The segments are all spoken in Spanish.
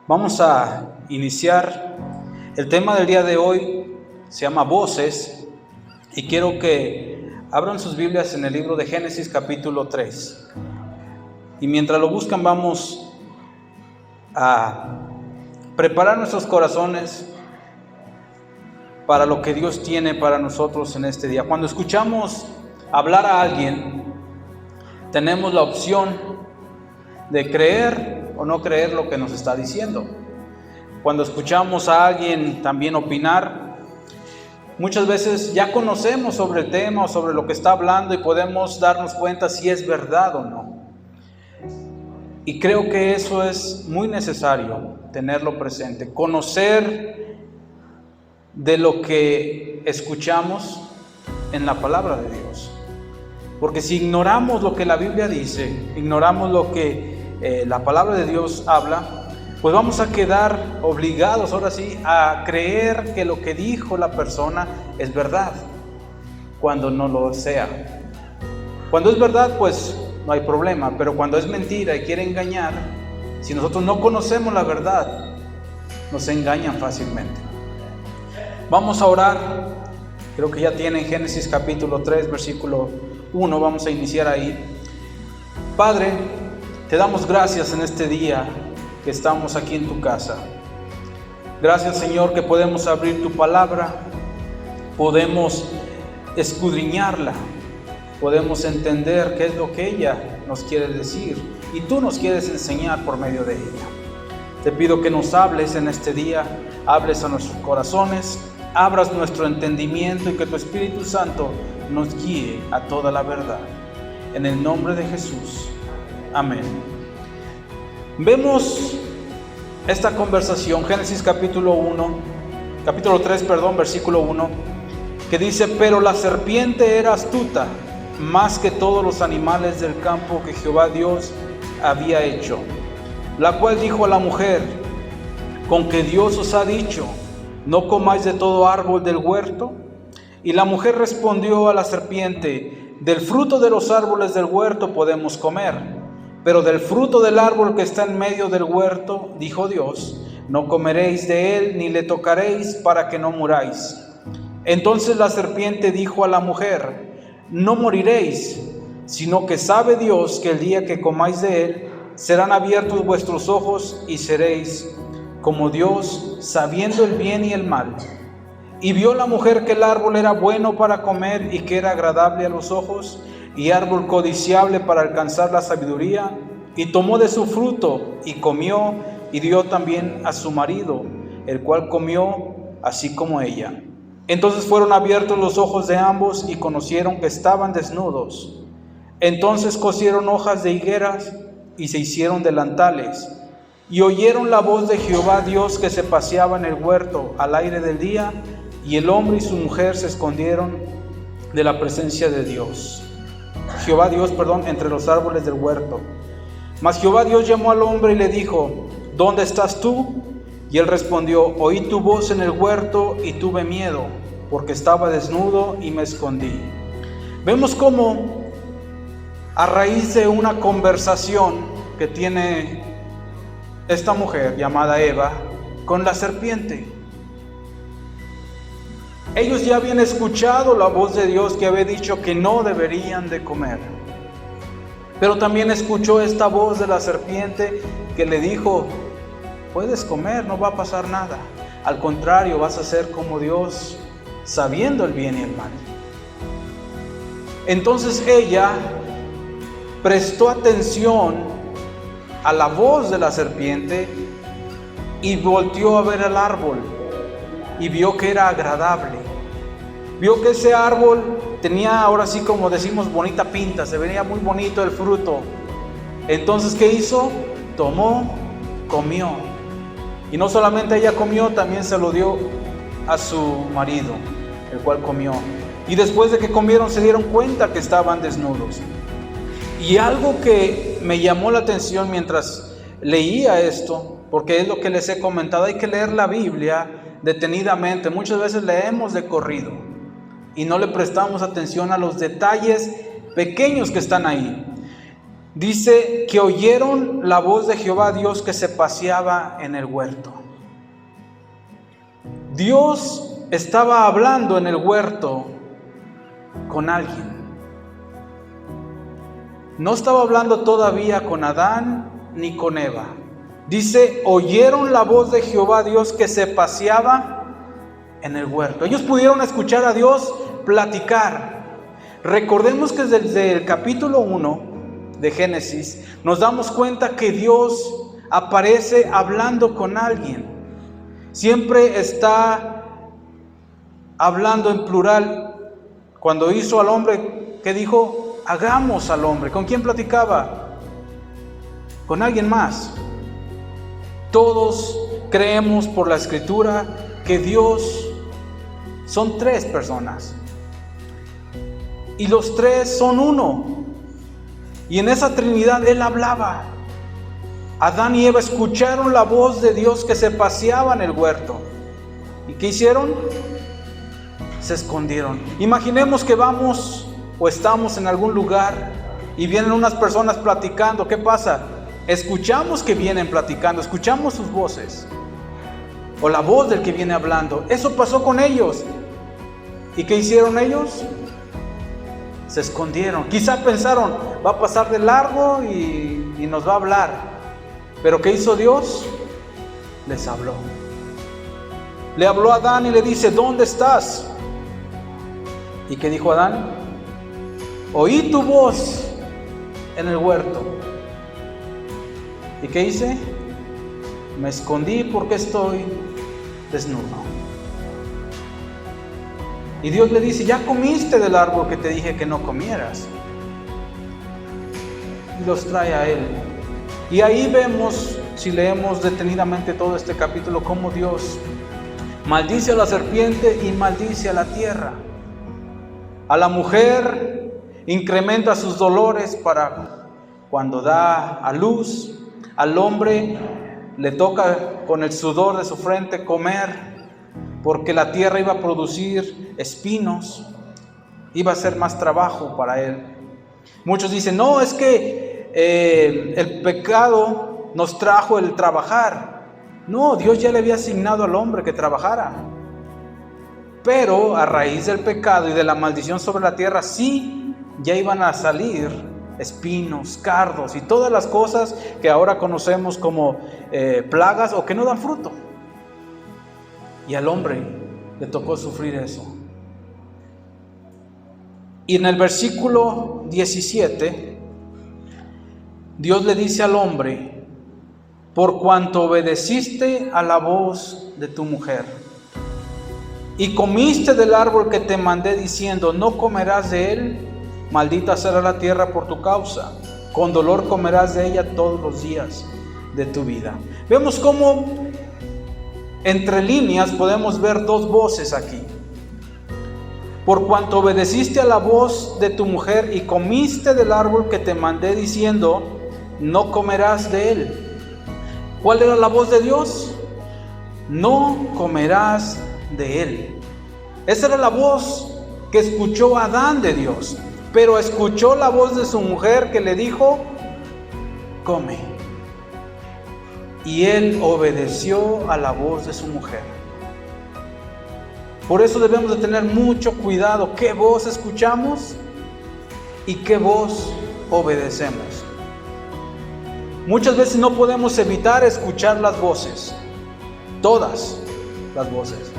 Vamos a iniciar. El tema del día de hoy se llama Voces y quiero que abran sus Biblias en el libro de Génesis capítulo 3. Y mientras lo buscan vamos a preparar nuestros corazones para lo que Dios tiene para nosotros en este día. Cuando escuchamos hablar a alguien, tenemos la opción de creer o no creer lo que nos está diciendo. Cuando escuchamos a alguien también opinar, muchas veces ya conocemos sobre el tema o sobre lo que está hablando y podemos darnos cuenta si es verdad o no. Y creo que eso es muy necesario tenerlo presente, conocer de lo que escuchamos en la palabra de Dios. Porque si ignoramos lo que la Biblia dice, ignoramos lo que la palabra de Dios habla, pues vamos a quedar obligados ahora sí a creer que lo que dijo la persona es verdad, cuando no lo sea. Cuando es verdad, pues no hay problema, pero cuando es mentira y quiere engañar, si nosotros no conocemos la verdad, nos engañan fácilmente. Vamos a orar. Creo que ya tienen Génesis capítulo 3, versículo 1, vamos a iniciar ahí. Padre, te damos gracias en este día que estamos aquí en tu casa. Gracias, Señor, que podemos abrir tu palabra, podemos escudriñarla, podemos entender qué es lo que ella nos quiere decir y tú nos quieres enseñar por medio de ella. Te pido que nos hables en este día, hables a nuestros corazones, abras nuestro entendimiento y que tu Espíritu Santo nos guíe a toda la verdad. En el nombre de Jesús. Amén. Vemos esta conversación, Génesis capítulo 3, versículo 1, que dice: pero la serpiente era astuta, más que todos los animales del campo que Jehová Dios había hecho, la cual dijo a la mujer: ¿con que Dios os ha dicho, no comáis de todo árbol del huerto? Y la mujer respondió a la serpiente: del fruto de los árboles del huerto podemos comer, pero del fruto del árbol que está en medio del huerto, dijo Dios, no comeréis de él ni le tocaréis para que no muráis. Entonces la serpiente dijo a la mujer: no moriréis, sino que sabe Dios que el día que comáis de él, serán abiertos vuestros ojos y seréis como Dios, sabiendo el bien y el mal. Y vio la mujer que el árbol era bueno para comer y que era agradable a los ojos, y árbol codiciable para alcanzar la sabiduría, y tomó de su fruto y comió, y dio también a su marido, el cual comió así como ella. Entonces fueron abiertos los ojos de ambos y conocieron que estaban desnudos. Entonces cosieron hojas de higueras y se hicieron delantales. Y oyeron la voz de Jehová Dios que se paseaba en el huerto al aire del día, y el hombre y su mujer se escondieron de la presencia de Dios. Jehová Dios, entre los árboles del huerto. Mas Jehová Dios llamó al hombre y le dijo: ¿dónde estás tú? Y él respondió: oí tu voz en el huerto y tuve miedo, porque estaba desnudo y me escondí. Vemos cómo a raíz de una conversación que tiene esta mujer llamada Eva con la serpiente, ellos ya habían escuchado la voz de Dios que había dicho que no deberían de comer, pero también escuchó esta voz de la serpiente que le dijo: puedes comer, no va a pasar nada, al contrario, vas a ser como Dios, sabiendo el bien y el mal. Entonces ella prestó atención a la voz de la serpiente y volteó a ver el árbol y vio que era agradable. Vio que ese árbol tenía, ahora sí como decimos, bonita pinta, se veía muy bonito el fruto. Entonces, ¿qué hizo? Tomó, comió. Y no solamente ella comió, también se lo dio a su marido, el cual comió. Y después de que comieron se dieron cuenta que estaban desnudos. Y algo que me llamó la atención mientras leía esto, porque es lo que les he comentado, hay que leer la Biblia detenidamente. Muchas veces leemos de corrido y no le prestamos atención a los detalles pequeños que están ahí. Dice que oyeron la voz de Jehová Dios que se paseaba en el huerto. Dios estaba hablando en el huerto con alguien. No estaba hablando todavía con Adán ni con Eva. Dice, oyeron la voz de Jehová Dios que se paseaba en el huerto. Ellos pudieron escuchar a Dios platicar. Recordemos que desde el capítulo 1 de Génesis nos damos cuenta que Dios aparece hablando con alguien. Siempre está hablando en plural. Cuando hizo al hombre, ¿qué dijo? Hagamos al hombre. ¿Con quién platicaba? Con alguien más. Todos creemos por la Escritura que Dios son 3 personas. Y los 3 son uno. Y en esa Trinidad Él hablaba. Adán y Eva escucharon la voz de Dios que se paseaba en el huerto. ¿Y qué hicieron? Se escondieron. Imaginemos que vamos o estamos en algún lugar y vienen unas personas platicando. ¿Qué pasa? Escuchamos que vienen platicando, escuchamos sus voces o la voz del que viene hablando. Eso pasó con ellos. ¿Y qué hicieron ellos? Se escondieron. Quizá pensaron, va a pasar de largo y nos va a hablar. Pero ¿qué hizo Dios? Les habló. Le habló a Adán y le dice, ¿dónde estás? ¿Y qué dijo Adán? Oí tu voz en el huerto. ¿Y qué hice? Me escondí porque estoy desnudo. Y Dios le dice, ya comiste del árbol que te dije que no comieras. Y los trae a Él. Y ahí vemos, si leemos detenidamente todo este capítulo, cómo Dios maldice a la serpiente y maldice a la tierra. A la mujer incrementa sus dolores para cuando da a luz. Al hombre le toca con el sudor de su frente comer, porque la tierra iba a producir espinos, iba a ser más trabajo para él. Muchos dicen, no, es que el pecado nos trajo el trabajar. No, Dios ya le había asignado al hombre que trabajara. Pero a raíz del pecado y de la maldición sobre la tierra, sí, ya iban a salir espinos, cardos y todas las cosas que ahora conocemos como plagas o que no dan fruto. Y al hombre le tocó sufrir eso. Y en el versículo 17, Dios le dice al hombre, por cuanto obedeciste a la voz de tu mujer y comiste del árbol que te mandé diciendo, no comerás de él, maldita será la tierra por tu causa, con dolor comerás de ella todos los días de tu vida. Vemos cómo entre líneas podemos ver 2 voces aquí. Por cuanto obedeciste a la voz de tu mujer y comiste del árbol que te mandé diciendo, no comerás de él. ¿Cuál era la voz de Dios? No comerás de él. Esa era la voz que escuchó Adán de Dios, pero escuchó la voz de su mujer que le dijo, come. Y él obedeció a la voz de su mujer. Por eso debemos de tener mucho cuidado qué voz escuchamos y qué voz obedecemos. Muchas veces no podemos evitar escuchar las voces, todas las voces,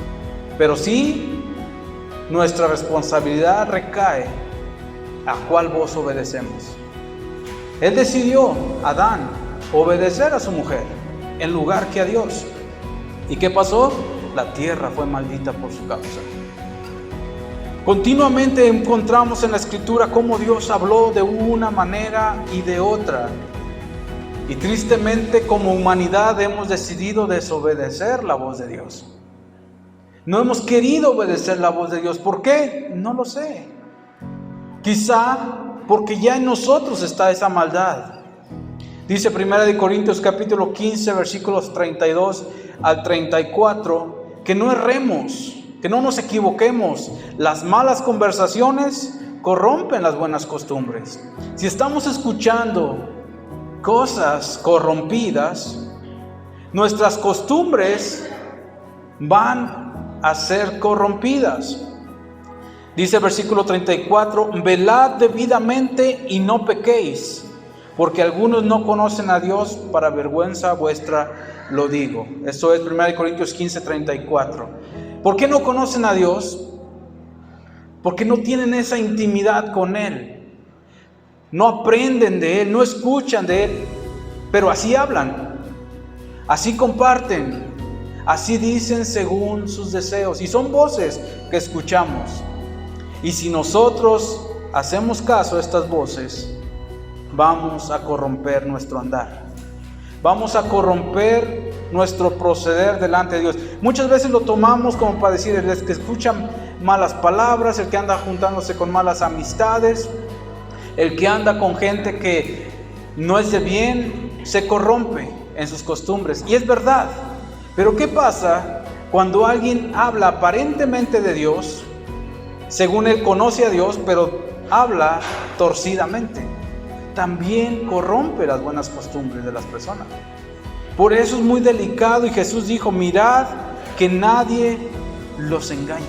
pero sí nuestra responsabilidad recae a cuál voz obedecemos. Él decidió, Adán, obedecer a su mujer en lugar que a Dios. ¿Y qué pasó? La tierra fue maldita por su causa. Continuamente encontramos en la Escritura cómo Dios habló de una manera y de otra. Y tristemente como humanidad hemos decidido desobedecer la voz de Dios. No hemos querido obedecer la voz de Dios. ¿Por qué? No lo sé. Quizá porque ya en nosotros está esa maldad. Dice 1 Corintios capítulo 15 versículos 32 al 34 que no erremos, que no nos equivoquemos. Las malas conversaciones corrompen las buenas costumbres. Si estamos escuchando cosas corrompidas, nuestras costumbres van a ser corrompidas. Dice el versículo 34, velad debidamente y no pequéis, porque algunos no conocen a Dios, para vergüenza vuestra lo digo. Esto es 1 Corintios 15, 34. ¿Por qué no conocen a Dios? Porque no tienen esa intimidad con Él. No aprenden de Él, no escuchan de Él, pero así hablan, así comparten, así dicen según sus deseos. Y son voces que escuchamos. Y si nosotros hacemos caso a estas voces, vamos a corromper nuestro andar. Vamos a corromper nuestro proceder delante de Dios. Muchas veces lo tomamos como para decir, el que escucha malas palabras, el que anda juntándose con malas amistades, el que anda con gente que no es de bien, se corrompe en sus costumbres. Y es verdad. Pero ¿qué pasa cuando alguien habla aparentemente de Dios, según él conoce a Dios, pero habla torcidamente? También corrompe las buenas costumbres de las personas. Por eso es muy delicado, y Jesús dijo, mirad que nadie los engañe.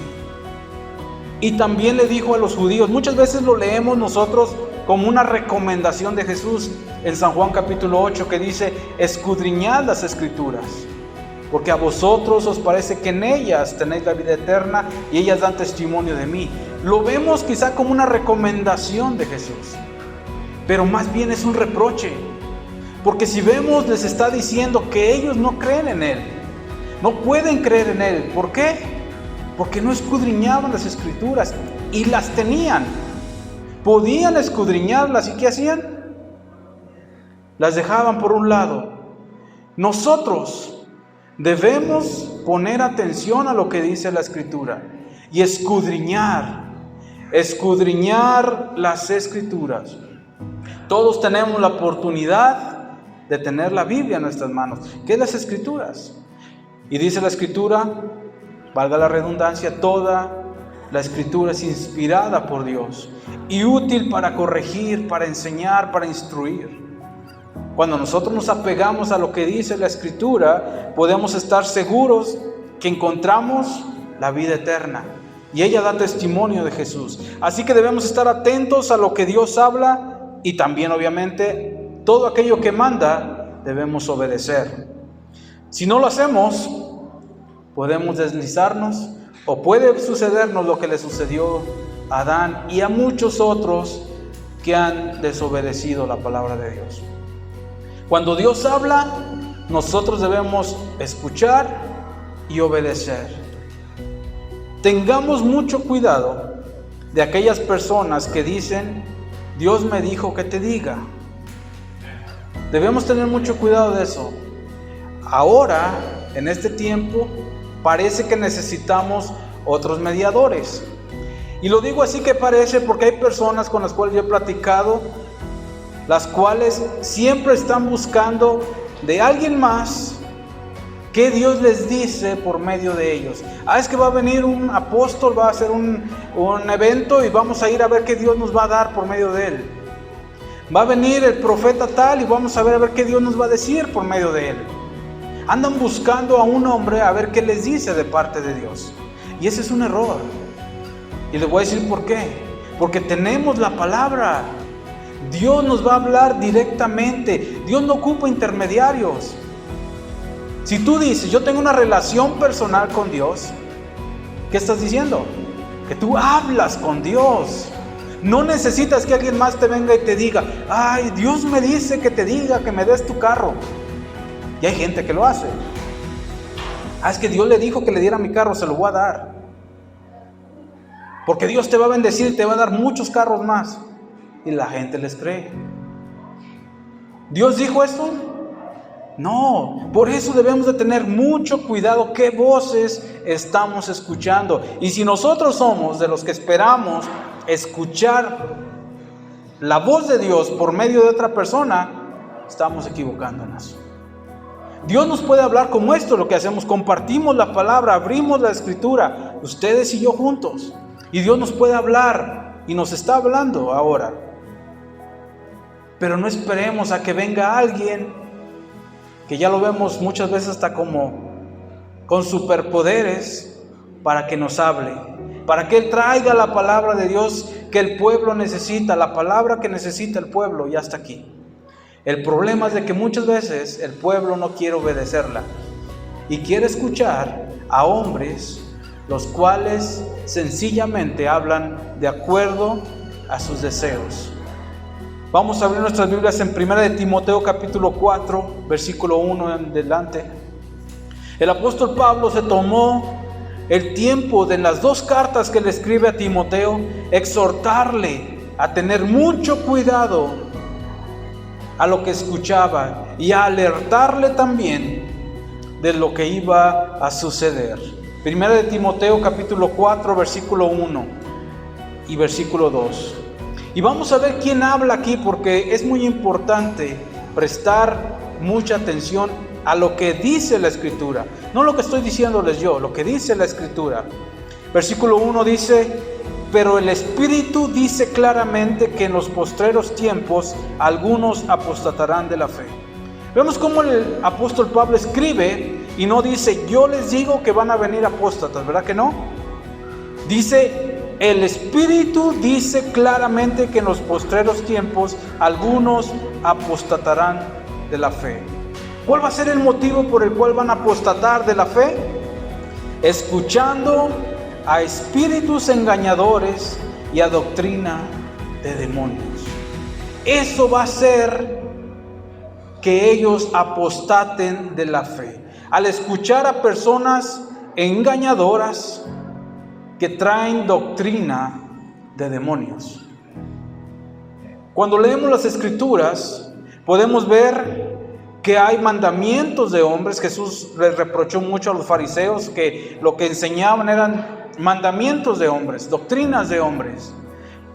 Y también le dijo a los judíos, muchas veces lo leemos nosotros como una recomendación de Jesús en San Juan capítulo 8, que dice, escudriñad las Escrituras, porque a vosotros os parece que en ellas tenéis la vida eterna y ellas dan testimonio de mí. Lo vemos quizá como una recomendación de Jesús, pero más bien es un reproche, porque si vemos, les está diciendo que ellos no creen en Él, no pueden creer en Él. ¿Por qué? Porque no escudriñaban las Escrituras y las tenían, podían escudriñarlas, ¿y qué hacían? Las dejaban por un lado. Nosotros debemos poner atención a lo que dice la Escritura y escudriñar las Escrituras. Todos tenemos la oportunidad de tener la Biblia en nuestras manos, que es las Escrituras. Y dice la Escritura, valga la redundancia, toda la Escritura es inspirada por Dios y útil para corregir, para enseñar, para instruir. Cuando nosotros nos apegamos a lo que dice la Escritura, podemos estar seguros que encontramos la vida eterna. Y ella da testimonio de Jesús. Así que debemos estar atentos a lo que Dios habla, y también obviamente todo aquello que manda debemos obedecer. Si no lo hacemos, podemos deslizarnos, o puede sucedernos lo que le sucedió a Adán y a muchos otros que han desobedecido la palabra de Dios. Cuando Dios habla, nosotros debemos escuchar y obedecer. Tengamos mucho cuidado de aquellas personas que dicen, Dios me dijo que te diga. Debemos tener mucho cuidado de eso. Ahora, en este tiempo, parece que necesitamos otros mediadores. Y lo digo así que parece porque hay personas con las cuales yo he platicado, las cuales siempre están buscando de alguien más qué Dios les dice por medio de ellos. Es que va a venir un apóstol, va a hacer un evento y vamos a ir a ver qué Dios nos va a dar por medio de él. Va a venir el profeta tal y vamos a ver qué Dios nos va a decir por medio de él. Andan buscando a un hombre a ver qué les dice de parte de Dios. Y ese es un error. Y les voy a decir por qué. Porque tenemos la palabra. Dios nos va a hablar directamente. Dios no ocupa intermediarios. Si tú dices, yo tengo una relación personal con Dios, ¿qué estás diciendo? Que tú hablas con Dios. No necesitas que alguien más te venga y te diga, ay, Dios me dice que te diga que me des tu carro. Y hay gente que lo hace. Es que Dios le dijo que le diera mi carro, se lo voy a dar. Porque Dios te va a bendecir y te va a dar muchos carros más. Y la gente les cree. ¿Dios dijo esto? No, por eso debemos de tener mucho cuidado qué voces estamos escuchando. Y si nosotros somos de los que esperamos escuchar la voz de Dios por medio de otra persona, estamos equivocándonos. Dios nos puede hablar como esto, lo que hacemos, compartimos la palabra, abrimos la Escritura, ustedes y yo juntos. Y Dios nos puede hablar y nos está hablando ahora. Pero no esperemos a que venga alguien, que ya lo vemos muchas veces hasta como con superpoderes, para que nos hable, para que Él traiga la palabra de Dios que el pueblo necesita, la palabra que necesita el pueblo, y hasta aquí. El problema es de que muchas veces el pueblo no quiere obedecerla y quiere escuchar a hombres los cuales sencillamente hablan de acuerdo a sus deseos. Vamos a abrir nuestras Biblias en 1 Timoteo capítulo 4, versículo 1 en adelante. El apóstol Pablo se tomó el tiempo de las 2 cartas que le escribe a Timoteo, exhortarle a tener mucho cuidado a lo que escuchaba y a alertarle también de lo que iba a suceder. 1 Timoteo capítulo 4, versículo 1 y versículo 2. Y vamos a ver quién habla aquí, porque es muy importante prestar mucha atención a lo que dice la Escritura, no lo que estoy diciéndoles yo, lo que dice la Escritura. Versículo 1 dice: pero el Espíritu dice claramente que en los postreros tiempos algunos apostatarán de la fe. Vemos cómo el apóstol Pablo escribe y no dice: yo les digo que van a venir apóstatas, ¿verdad que no? Dice: el Espíritu dice claramente que en los postreros tiempos algunos apostatarán de la fe. ¿Cuál va a ser el motivo por el cual van a apostatar de la fe? Escuchando a espíritus engañadores y a doctrina de demonios. Eso va a hacer que ellos apostaten de la fe. Al escuchar a personas engañadoras que traen doctrina de demonios. Cuando leemos las Escrituras, podemos ver que hay mandamientos de hombres. Jesús les reprochó mucho a los fariseos que lo que enseñaban eran mandamientos de hombres, doctrinas de hombres.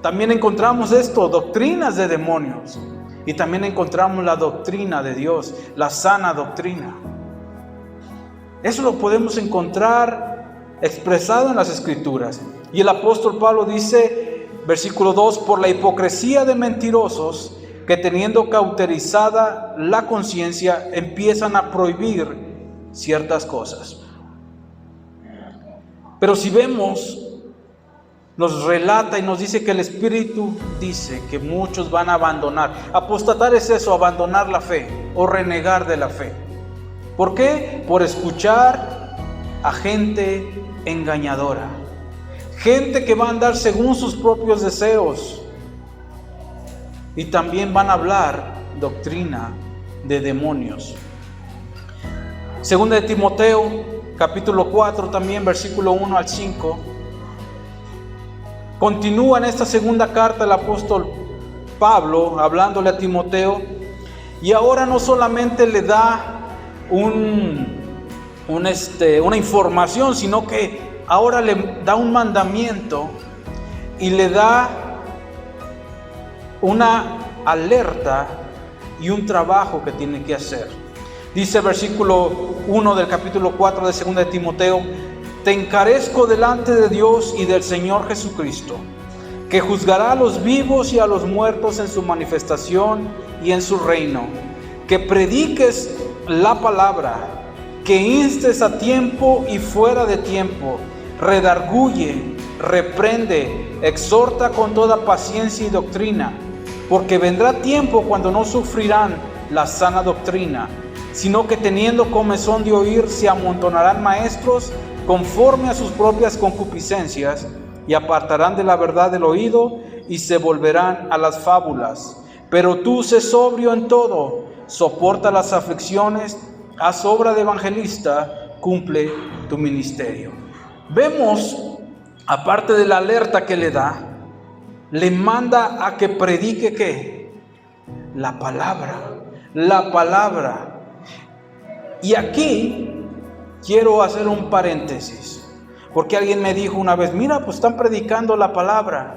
También encontramos esto, doctrinas de demonios. Y también encontramos la doctrina de Dios, la sana doctrina. Eso lo podemos encontrar expresado en las Escrituras. Y el apóstol Pablo dice, versículo 2: por la hipocresía de mentirosos que teniendo cauterizada la conciencia empiezan a prohibir ciertas cosas. Pero si vemos, nos relata y nos dice que el Espíritu dice que muchos van a abandonar. Apostatar es eso, abandonar la fe o renegar de la fe. ¿Por qué? Por escuchar a gente engañadora, gente que va a andar según sus propios deseos, y también van a hablar doctrina de demonios. Segunda de Timoteo capítulo 4 también versículo 1 al 5. Continúa en esta segunda carta el apóstol Pablo hablándole a Timoteo, y ahora no solamente le da una información, sino que ahora le da un mandamiento y le da una alerta y un trabajo que tiene que hacer. Dice el versículo 1 del capítulo 4 de 2 de Timoteo: te encarezco delante de Dios y del Señor Jesucristo, que juzgará a los vivos y a los muertos en su manifestación y en su reino, que prediques la palabra, que instes a tiempo y fuera de tiempo, redarguye, reprende, exhorta con toda paciencia y doctrina, porque vendrá tiempo cuando no sufrirán la sana doctrina, sino que teniendo comezón de oír se amontonarán maestros conforme a sus propias concupiscencias, y apartarán de la verdad del oído y se volverán a las fábulas. Pero tú sé sobrio en todo, soporta las aflicciones, haz obra de evangelista, cumple tu ministerio. Vemos, aparte de la alerta que le da, le manda a que predique ¿qué? La palabra, la palabra. Y aquí quiero hacer un paréntesis, porque alguien me dijo una vez: mira, pues están predicando la palabra.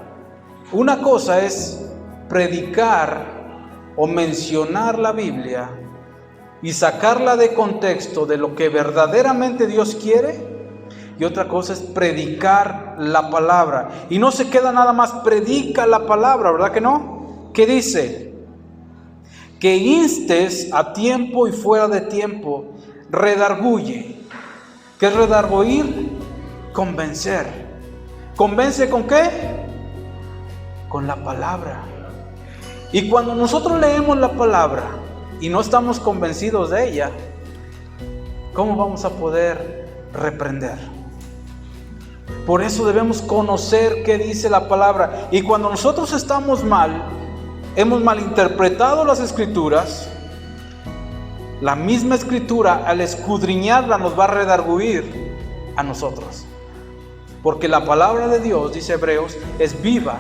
Una cosa es predicar o mencionar la Biblia y sacarla de contexto de lo que verdaderamente Dios quiere, y otra cosa es predicar la palabra. Y no se queda nada más predica la palabra, ¿verdad que no? ¿Qué dice? que instes a tiempo y fuera de tiempo, redarguye. ¿Qué es redarguir? Convencer. ¿Convence con qué? Con la palabra. Y cuando nosotros leemos la palabra y no estamos convencidos de ella, ¿cómo vamos a poder reprender? Por eso debemos conocer qué dice la palabra. Y cuando nosotros estamos mal, hemos malinterpretado las escrituras, la misma escritura al escudriñarla nos va a redarguir a nosotros. Porque la palabra de Dios, dice Hebreos, es viva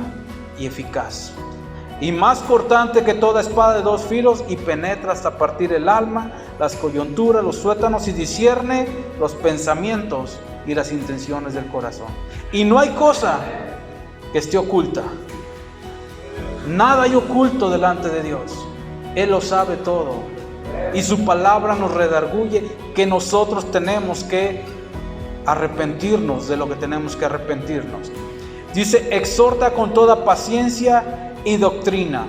y eficaz, y más cortante que toda espada de dos filos, y penetra hasta partir el alma, las coyunturas, los tuétanos, y discierne los pensamientos y las intenciones del corazón. Y no hay cosa que esté oculta. Nada hay oculto delante de Dios. Él lo sabe todo. Y su palabra nos redarguye que nosotros tenemos que arrepentirnos de lo que tenemos que arrepentirnos. Dice, exhorta con toda paciencia y doctrina.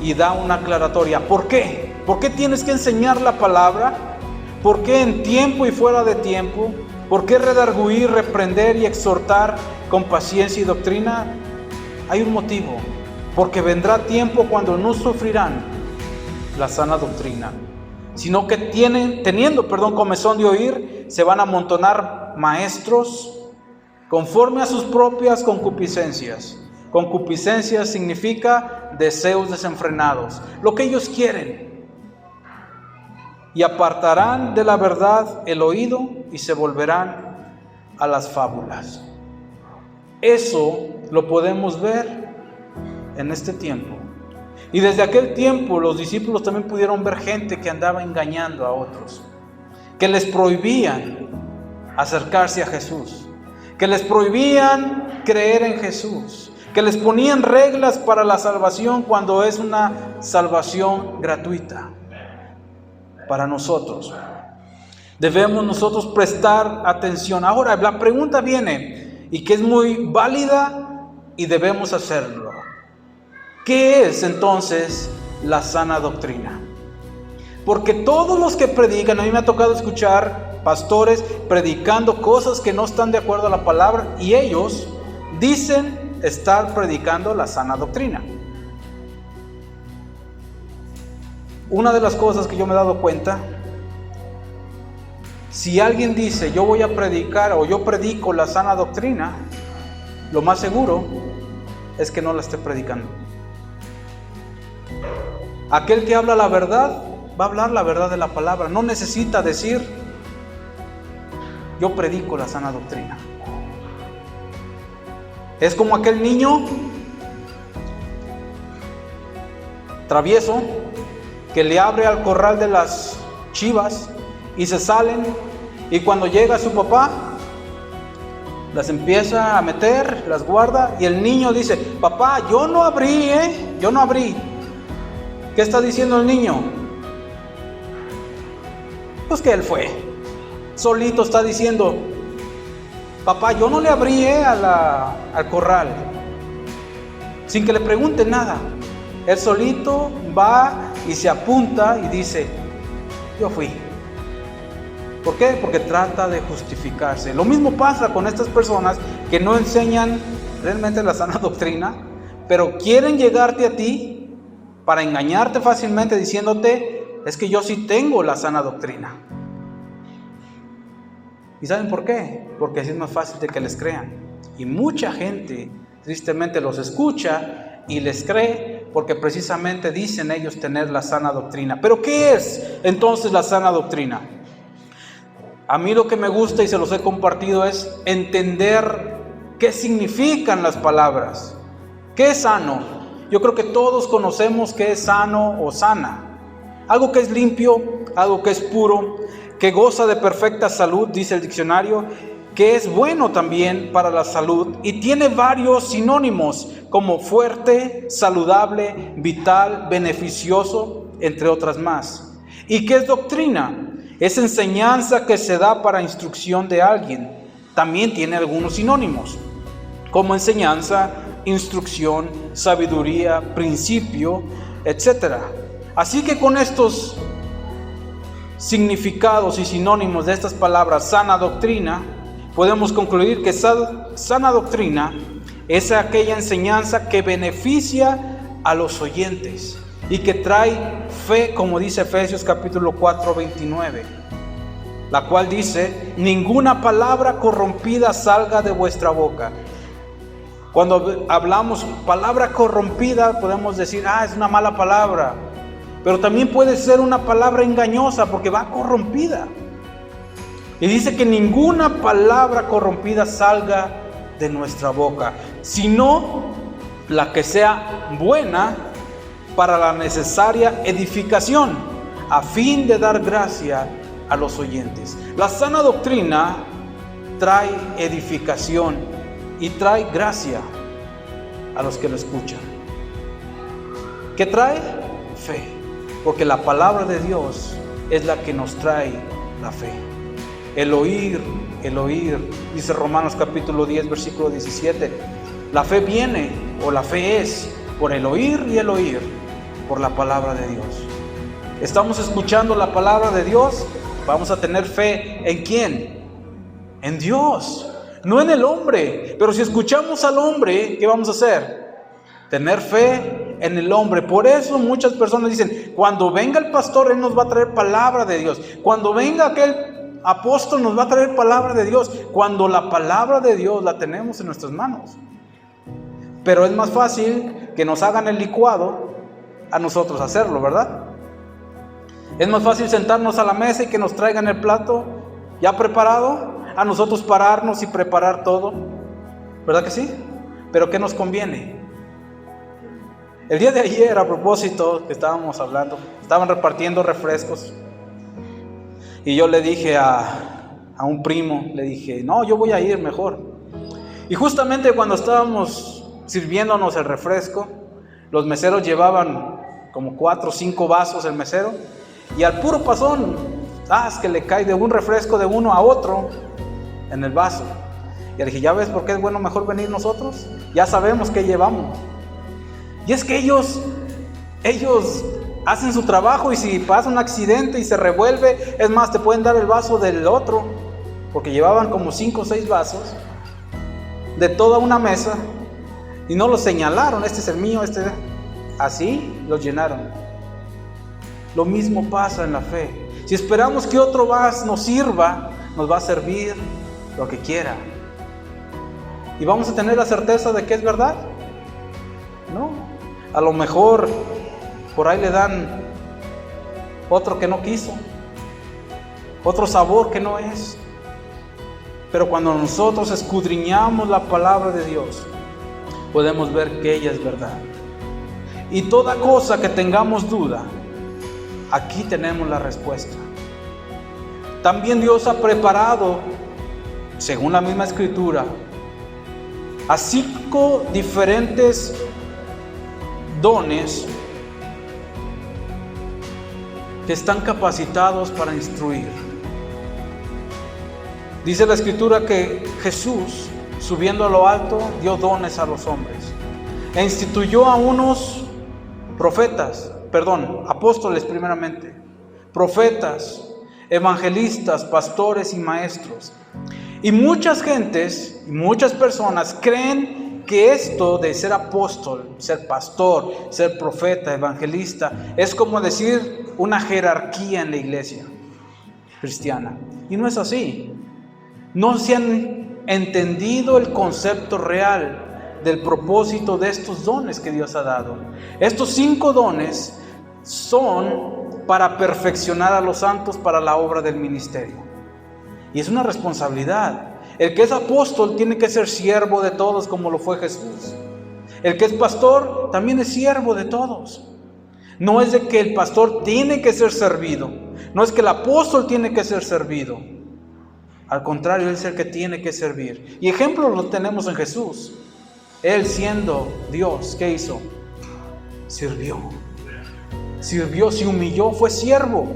Y da una aclaratoria. ¿Por qué? ¿Por qué tienes que enseñar la palabra? ¿Por qué en tiempo y fuera de tiempo? ¿Por qué redarguir, reprender y exhortar con paciencia y doctrina? Hay un motivo. Porque vendrá tiempo cuando no sufrirán la sana doctrina, sino que teniendo comezón de oír, se van a amontonar maestros conforme a sus propias concupiscencias. Concupiscencia significa deseos desenfrenados, lo que ellos quieren. Y apartarán de la verdad el oído y se volverán a las fábulas. Eso lo podemos ver en este tiempo. Y desde aquel tiempo los discípulos también pudieron ver gente que andaba engañando a otros, que les prohibían acercarse a Jesús, que les prohibían creer en Jesús, que les ponían reglas para la salvación cuando es una salvación gratuita para nosotros. Debemos nosotros prestar atención. Ahora la pregunta viene, y que es muy válida y debemos hacerlo. ¿Qué es entonces la sana doctrina? Porque todos los que predican, a mí me ha tocado escuchar pastores predicando cosas que no están de acuerdo a la palabra, y ellos dicen estar predicando la sana doctrina. Una de las cosas que yo me he dado cuenta, si alguien dice yo voy a predicar o yo predico la sana doctrina, lo más seguro es que no la esté predicando. Aquel que habla la verdad, va a hablar la verdad de la palabra. No necesita decir, yo predico la sana doctrina. Es como aquel niño travieso que le abre al corral de las chivas y se salen, y cuando llega su papá, las empieza a meter, las guarda, y el niño dice, papá, yo no abrí, yo no abrí. ¿Qué está diciendo el niño? Pues que él fue. Solito está diciendo, papá, yo no le abrí al corral. Sin que le pregunte nada. Él solito va y se apunta y dice, yo fui. ¿Por qué? Porque trata de justificarse. Lo mismo pasa con estas personas que no enseñan realmente la sana doctrina, pero quieren llegarte a ti para engañarte fácilmente diciéndote, es que yo sí tengo la sana doctrina. ¿Y saben por qué? Porque así es más fácil de que les crean. Y mucha gente tristemente los escucha y les cree porque precisamente dicen ellos tener la sana doctrina. ¿Pero qué es entonces la sana doctrina? A mí lo que me gusta y se los he compartido es entender qué significan las palabras. ¿Qué es sano? Yo creo que todos conocemos qué es sano o sana. Algo que es limpio, algo que es puro, que goza de perfecta salud, dice el diccionario, que es bueno también para la salud y tiene varios sinónimos como fuerte, saludable, vital, beneficioso, entre otras más. ¿Y qué es doctrina? Es enseñanza que se da para instrucción de alguien. También tiene algunos sinónimos, como enseñanza, instrucción, sabiduría, principio, etc. Así que con estos significados y sinónimos de estas palabras, sana doctrina, podemos concluir que sana doctrina es aquella enseñanza que beneficia a los oyentes y que trae fe, como dice Efesios capítulo 4, 29, la cual dice: ninguna palabra corrompida salga de vuestra boca. Cuando hablamos palabra corrompida, podemos decir, es una mala palabra, pero también puede ser una palabra engañosa porque va corrompida. Y dice que ninguna palabra corrompida salga de nuestra boca, sino la que sea buena para la necesaria edificación, a fin de dar gracia a los oyentes. La sana doctrina trae edificación y trae gracia a los que lo escuchan. ¿Qué trae? Fe, porque la palabra de Dios es la que nos trae la fe. El oír, dice Romanos capítulo 10, versículo 17. La fe viene, o la fe es, por el oír y el oír, por la palabra de Dios. ¿Estamos escuchando la palabra de Dios? Vamos a tener fe ¿en quién? En Dios, no en el hombre. Pero si escuchamos al hombre, ¿qué vamos a hacer? Tener fe en el hombre. Por eso muchas personas dicen, cuando venga el pastor, él nos va a traer palabra de Dios. Cuando venga aquel apóstol, nos va a traer palabra de Dios. Cuando la palabra de Dios la tenemos en nuestras manos. Pero es más fácil que nos hagan el licuado a nosotros hacerlo, ¿verdad? Es más fácil sentarnos a la mesa y que nos traigan el plato ya preparado, a nosotros pararnos y preparar todo, ¿verdad que sí? Pero ¿qué nos conviene? El día de ayer, a propósito, que estábamos hablando, estaban repartiendo refrescos y yo le dije a un primo, le dije, no, yo voy a ir mejor. Y justamente cuando estábamos sirviéndonos el refresco, los meseros llevaban como 4 o 5 vasos el mesero, y al puro pasón, es que le cae de un refresco de uno a otro en el vaso. Y le dije, ¿ya ves por qué es bueno mejor venir nosotros? Ya sabemos qué llevamos. Y es que ellos hacen su trabajo, y si pasa un accidente y se revuelve, es más, te pueden dar el vaso del otro, porque llevaban como 5 o 6 vasos de toda una mesa, y no los señalaron, este es el mío, así los llenaron. Lo mismo pasa en la fe. Si esperamos que otro vaso nos sirva, nos va a servir lo que quiera. ¿Y vamos a tener la certeza de que es verdad? No. A lo mejor por ahí le dan otro que no quiso, otro sabor que no es. Pero cuando nosotros escudriñamos la palabra de Dios, podemos ver que ella es verdad. Y toda cosa que tengamos duda, aquí tenemos la respuesta. También Dios ha preparado, según la misma escritura, a 5 diferentes dones que están capacitados para instruir. Dice la escritura que Jesús, subiendo a lo alto, dio dones a los hombres e instituyó a unos apóstoles primeramente, profetas, evangelistas, pastores y maestros. Y muchas gentes, muchas personas creen que esto de ser apóstol, ser pastor, ser profeta, evangelista, es como decir una jerarquía en la iglesia cristiana. Y no es así. No se han entendido el concepto real del propósito de estos dones que Dios ha dado. Estos 5 dones son para perfeccionar a los santos para la obra del ministerio. Y es una responsabilidad. El que es apóstol tiene que ser siervo de todos, como lo fue Jesús. El que es pastor también es siervo de todos. No es de que el pastor tiene que ser servido, no es que el apóstol tiene que ser servido. Al contrario, Él es el que tiene que servir. Y ejemplos lo tenemos en Jesús. Él, siendo Dios, ¿qué hizo? Sirvió, se humilló, fue siervo.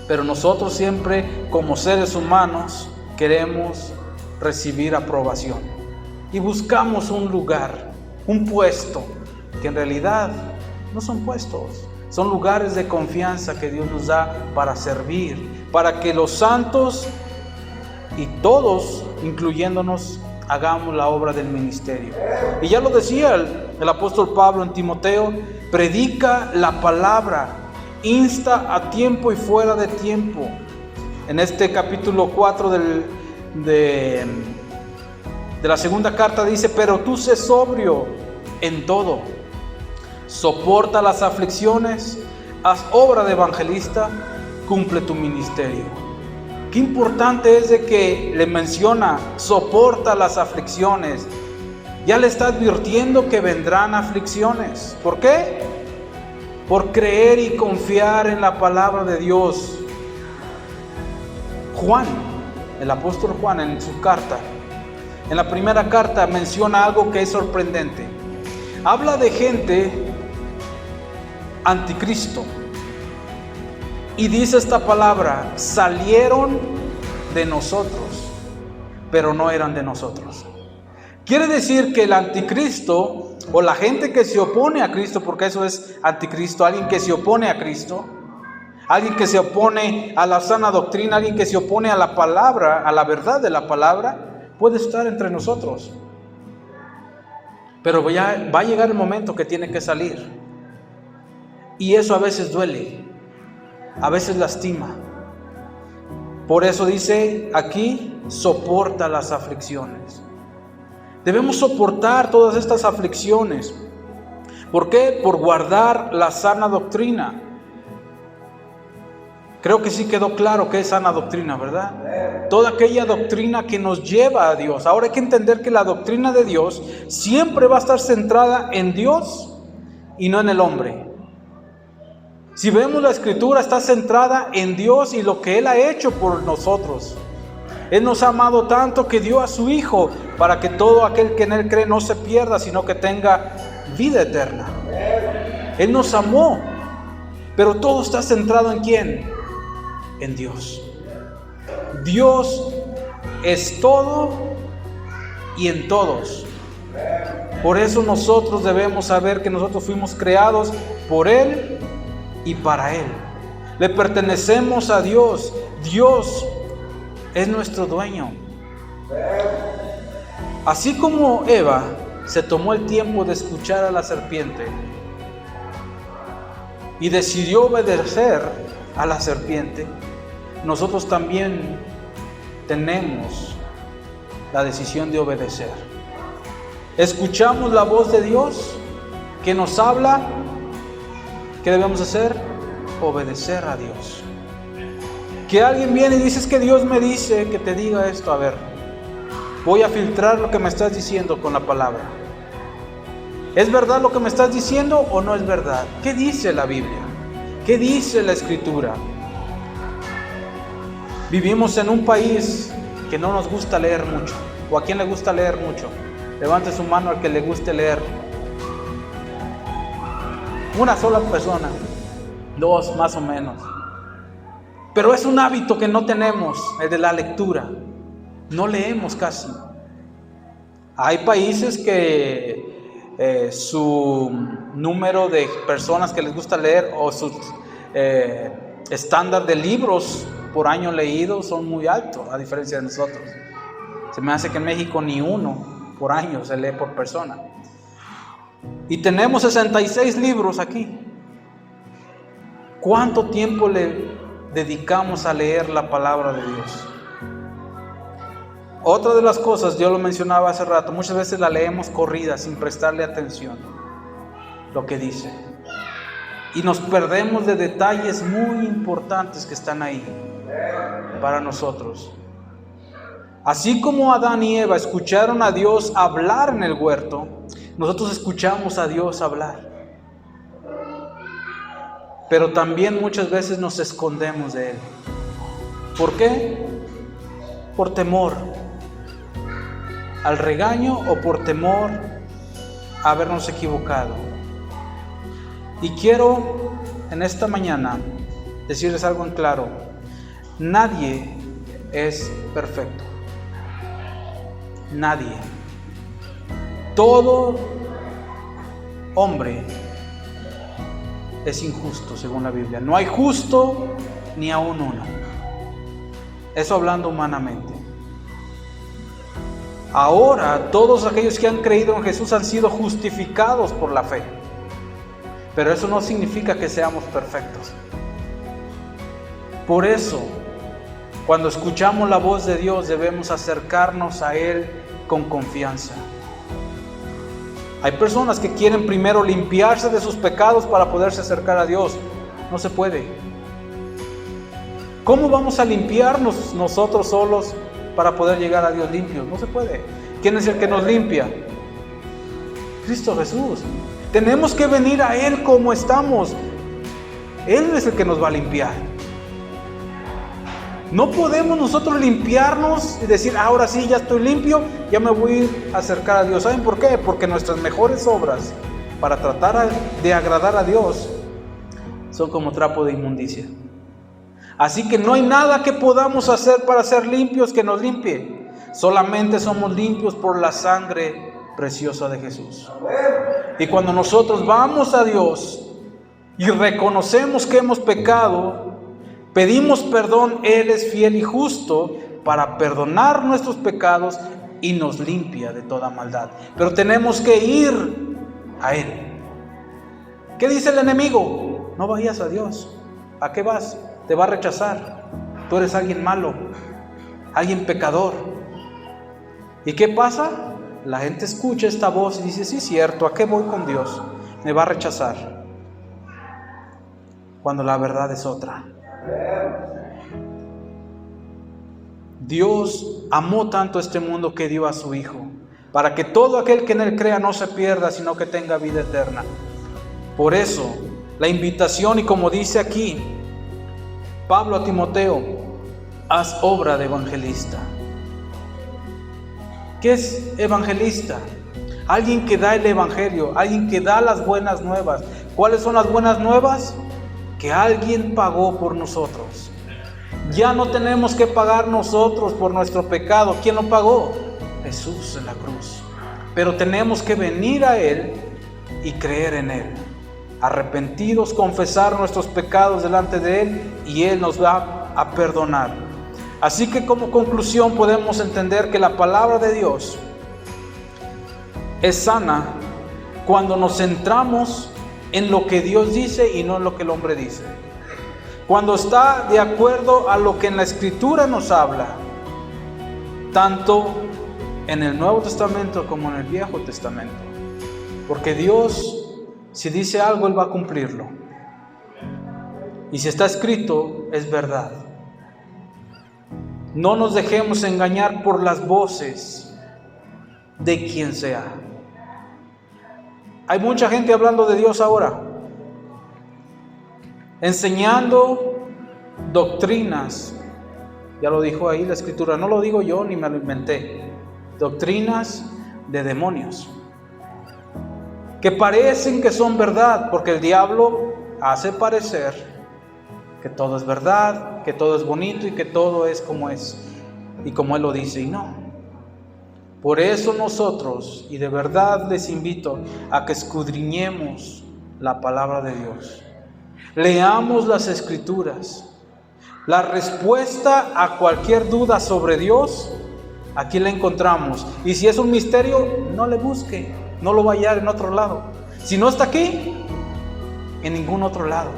Pero nosotros siempre, como seres humanos, queremos recibir aprobación. Y buscamos un lugar, un puesto, que en realidad no son puestos, Son lugares de confianza que Dios nos da para servir, para que los santos y todos, incluyéndonos, hagamos la obra del ministerio. Y ya lo decía el apóstol Pablo en Timoteo: predica la palabra, insta a tiempo y fuera de tiempo. En este capítulo 4 de la segunda carta dice: pero tú sé sobrio en todo, soporta las aflicciones, haz obra de evangelista, cumple tu ministerio. Qué importante es de que le menciona: soporta las aflicciones. Ya le está advirtiendo que vendrán aflicciones. ¿Por qué? Por creer y confiar en la palabra de Dios. Juan, el apóstol Juan, en su carta, en la primera carta, menciona algo que es sorprendente. Habla de gente anticristo y dice esta palabra: salieron de nosotros, pero no eran de nosotros. Quiere decir que el anticristo, o la gente que se opone a Cristo, porque eso es anticristo, alguien que se opone a Cristo, alguien que se opone a la sana doctrina, alguien que se opone a la palabra, a la verdad de la palabra, puede estar entre nosotros. Pero ya va a llegar el momento que tiene que salir. Y eso a veces duele, a veces lastima. Por eso dice aquí: soporta las aflicciones. Debemos soportar todas estas aflicciones. ¿Por qué? Por guardar la sana doctrina. Creo que sí quedó claro que es sana doctrina, ¿verdad? Toda aquella doctrina que nos lleva a Dios. Ahora hay que entender que la doctrina de Dios siempre va a estar centrada en Dios y no en el hombre. Si vemos la Escritura, está centrada en Dios y lo que Él ha hecho por nosotros. Él nos ha amado tanto que dio a su Hijo para que todo aquel que en Él cree no se pierda, sino que tenga vida eterna. Él nos amó, pero todo está centrado ¿en quién? En Dios. Dios es todo y en todos. Por eso nosotros debemos saber que nosotros fuimos creados por Él y para Él. Le pertenecemos a Dios. Dios es nuestro dueño. Así como Eva se tomó el tiempo de escuchar a la serpiente y decidió obedecer a la serpiente, nosotros también tenemos la decisión de obedecer. Escuchamos la voz de Dios que nos habla. ¿Qué debemos hacer? Obedecer a Dios. Que alguien viene y dice: es que Dios me dice que te diga esto. A ver, voy a filtrar lo que me estás diciendo con la palabra. ¿Es verdad lo que me estás diciendo o no es verdad? ¿Qué dice la Biblia? ¿Qué dice la Escritura? Vivimos en un país que no nos gusta leer mucho. ¿O a quién le gusta leer mucho? Levante su mano al que le guste leer. Una sola persona, dos más o menos. Pero es un hábito que no tenemos, el de la lectura. No leemos casi. Hay países que su número de personas que les gusta leer o su estándar de libros por año leído son muy altos, a diferencia de nosotros. Se me hace que en México ni uno por año se lee por persona. Y tenemos 66 libros aquí. ¿Cuánto tiempo le dedicamos a leer la palabra de Dios? Otra de las cosas, yo lo mencionaba hace rato, muchas veces la leemos corrida sin prestarle atención lo que dice. Y nos perdemos de detalles muy importantes que están ahí para nosotros. Así como Adán y Eva escucharon a Dios hablar en el huerto, nosotros escuchamos a Dios hablar. Pero también muchas veces nos escondemos de Él. ¿Por qué? Por temor al regaño o por temor a habernos equivocado. Y quiero en esta mañana decirles algo en claro: nadie es perfecto. Nadie. Todo hombre es injusto según la Biblia. No hay justo ni aún uno. Eso hablando humanamente. Ahora todos aquellos que han creído en Jesús han sido justificados por la fe. Pero eso no significa que seamos perfectos. Por eso, cuando escuchamos la voz de Dios, debemos acercarnos a Él con confianza. Hay personas que quieren primero limpiarse de sus pecados para poderse acercar a Dios. No se puede. ¿Cómo vamos a limpiarnos nosotros solos para poder llegar a Dios limpios? No se puede. ¿Quién es el que nos limpia? Cristo Jesús. Tenemos que venir a Él como estamos. Él es el que nos va a limpiar. No podemos nosotros limpiarnos y decir, ahora sí, ya estoy limpio, ya me voy a acercar a Dios. ¿Saben por qué? Porque nuestras mejores obras para tratar de agradar a Dios son como trapo de inmundicia. Así que no hay nada que podamos hacer para ser limpios que nos limpie. Solamente somos limpios por la sangre preciosa de Jesús. Y cuando nosotros vamos a Dios y reconocemos que hemos pecado, pedimos perdón, Él es fiel y justo para perdonar nuestros pecados y nos limpia de toda maldad. Pero tenemos que ir a Él. ¿Qué dice el enemigo? No vayas a Dios. ¿A qué vas? Te va a rechazar. Tú eres alguien malo, alguien pecador. ¿Y qué pasa? La gente escucha esta voz y dice, sí, cierto, ¿a qué voy con Dios? Me va a rechazar. Cuando la verdad es otra. Dios amó tanto este mundo que dio a su Hijo, para que todo aquel que en Él crea no se pierda, sino que tenga vida eterna. Por eso, la invitación, y como dice aquí Pablo a Timoteo, haz obra de evangelista. ¿Qué es evangelista? Alguien que da el evangelio, alguien que da las buenas nuevas. ¿Cuáles son las buenas nuevas? Que alguien pagó por nosotros. Ya no tenemos que pagar nosotros por nuestro pecado. ¿Quién lo pagó? Jesús en la cruz. Pero tenemos que venir a Él y creer en Él. Arrepentidos, confesar nuestros pecados delante de Él y Él nos va a perdonar. Así que como conclusión podemos entender que la palabra de Dios es sana cuando nos centramos en lo que Dios dice y no en lo que el hombre dice. Cuando está de acuerdo a lo que en la Escritura nos habla, tanto en el Nuevo Testamento como en el Viejo Testamento. Porque Dios, si dice algo, Él va a cumplirlo. Y si está escrito, es verdad. No nos dejemos engañar por las voces de quien sea. Hay mucha gente hablando de Dios ahora, enseñando doctrinas. Ya lo dijo ahí la Escritura, no lo digo yo ni me lo inventé. Doctrinas de demonios, que parecen que son verdad, porque el diablo hace parecer que todo es verdad, que todo es bonito y que todo es y como Él lo dice, y no. Por eso nosotros, y de verdad les invito a que escudriñemos la palabra de Dios. Leamos las Escrituras. La respuesta a cualquier duda sobre Dios, aquí la encontramos. Y si es un misterio, no le busque, no lo va a hallar en otro lado. Si no está aquí, en ningún otro lado.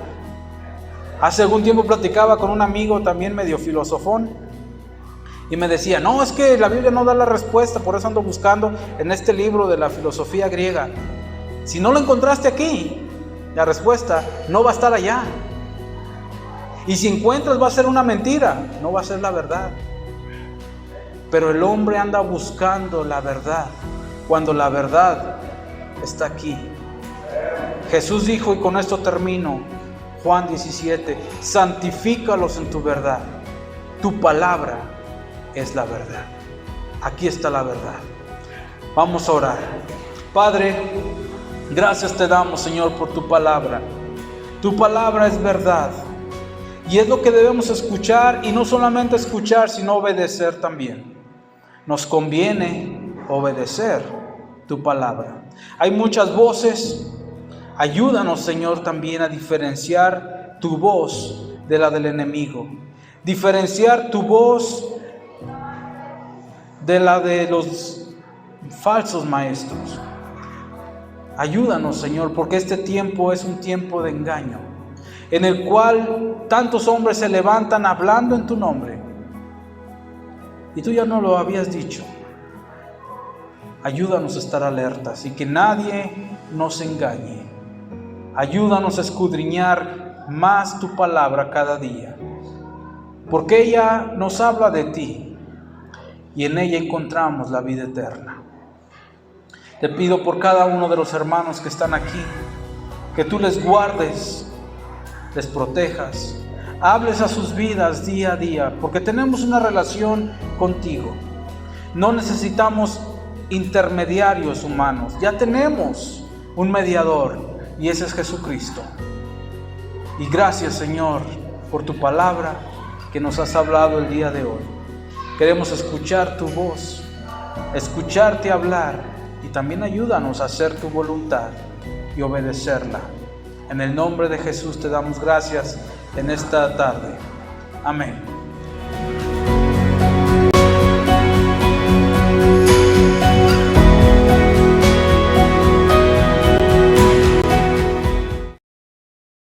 Hace algún tiempo platicaba con un amigo también medio filosofón y me decía, no, es que la Biblia no da la respuesta, por eso ando buscando en este libro de la filosofía griega. Si no lo encontraste aquí, la respuesta no va a estar allá. Y si encuentras, va a ser una mentira, no va a ser la verdad. Pero el hombre anda buscando la verdad, cuando la verdad está aquí. Jesús dijo, y con esto termino, Juan 17, santifícalos en tu verdad. Tu palabra es la verdad. Aquí está la verdad. Vamos a orar. Padre, gracias te damos, Señor, por tu palabra. Tu palabra es verdad. Y es lo que debemos escuchar, y no solamente escuchar, sino obedecer también. Nos conviene obedecer tu palabra. Hay muchas voces, Ayúdanos, Señor, también a diferenciar tu voz de la del enemigo. Diferenciar tu voz de la de los falsos maestros. Ayúdanos, Señor, porque este tiempo es un tiempo de engaño, en el cual tantos hombres se levantan hablando en tu nombre. Y tú ya no lo habías dicho. Ayúdanos a estar alertas y que nadie nos engañe. Ayúdanos a escudriñar más tu palabra cada día, porque ella nos habla de ti y en ella encontramos la vida eterna. Te pido por cada uno de los hermanos que están aquí, que tú les guardes, les protejas, hables a sus vidas día a día, porque tenemos una relación contigo. No necesitamos intermediarios humanos, ya tenemos un mediador y ese es Jesucristo. Y gracias, Señor, por tu palabra que nos has hablado el día de hoy. Queremos escuchar tu voz, escucharte hablar, y también ayúdanos a hacer tu voluntad y obedecerla. En el nombre de Jesús te damos gracias en esta tarde. Amén.